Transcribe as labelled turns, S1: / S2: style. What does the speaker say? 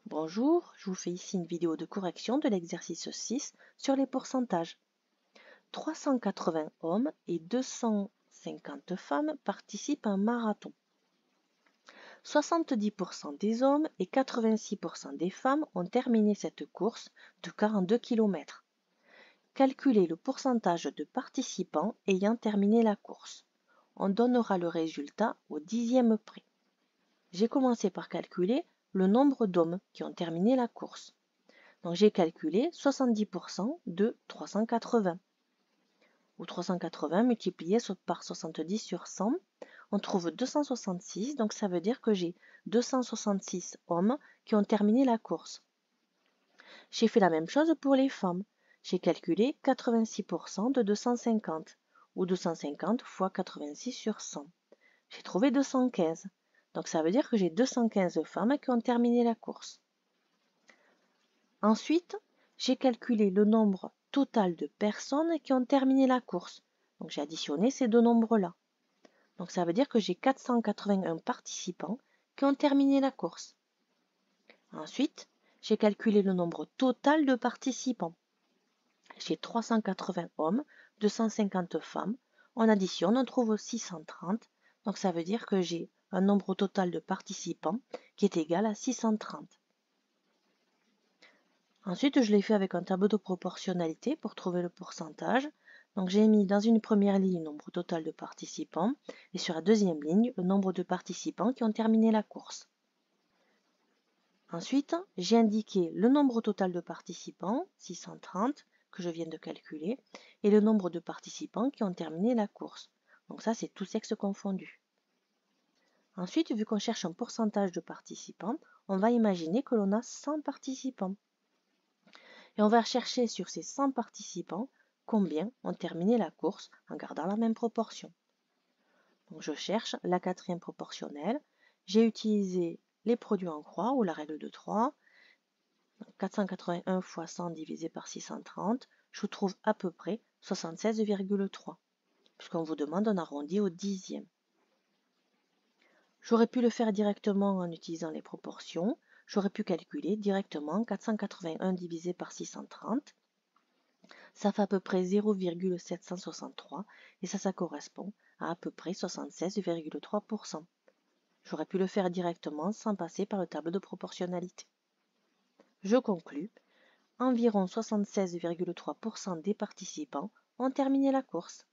S1: Bonjour, je vous fais ici une vidéo de correction de l'exercice 6 sur les pourcentages. 380 hommes et 250 femmes participent à un marathon. 70% des hommes et 86% des femmes ont terminé cette course de 42 km. Calculez le pourcentage de participants ayant terminé la course. On donnera le résultat au dixième près. J'ai commencé par calculer le nombre d'hommes qui ont terminé la course. Donc j'ai calculé 70% de 380. Ou 380 multiplié par 70 sur 100, on trouve 266. Donc ça veut dire que j'ai 266 hommes qui ont terminé la course. J'ai fait la même chose pour les femmes. J'ai calculé 86% de 250. Ou 250 fois 86 sur 100. J'ai trouvé 215. Donc ça veut dire que j'ai 215 femmes qui ont terminé la course. Ensuite, j'ai calculé le nombre total de personnes qui ont terminé la course. Donc j'ai additionné ces deux nombres-là. Donc ça veut dire que j'ai 481 participants qui ont terminé la course. Ensuite, j'ai calculé le nombre total de participants. J'ai 380 hommes, 250 femmes. On additionne, on trouve 630. Donc ça veut dire que j'ai un nombre total de participants qui est égal à 630. Ensuite, je l'ai fait avec un tableau de proportionnalité pour trouver le pourcentage. Donc j'ai mis dans une première ligne le nombre total de participants et sur la deuxième ligne le nombre de participants qui ont terminé la course. Ensuite, j'ai indiqué le nombre total de participants, 630, que je viens de calculer, et le nombre de participants qui ont terminé la course. Donc ça, c'est tous sexes confondus. Ensuite, vu qu'on cherche un pourcentage de participants, on va imaginer que l'on a 100 participants. Et on va chercher sur ces 100 participants combien ont terminé la course en gardant la même proportion. Donc je cherche la quatrième proportionnelle. J'ai utilisé les produits en croix ou la règle de 3. 481 fois 100 divisé par 630, je trouve à peu près 76,3, puisqu'on vous demande un arrondi au dixième. J'aurais pu le faire directement en utilisant les proportions. J'aurais pu calculer directement 481 divisé par 630. Ça fait à peu près 0,763 et ça correspond à peu près 76,3%. J'aurais pu le faire directement sans passer par le tableau de proportionnalité. Je conclus, environ 76,3% des participants ont terminé la course.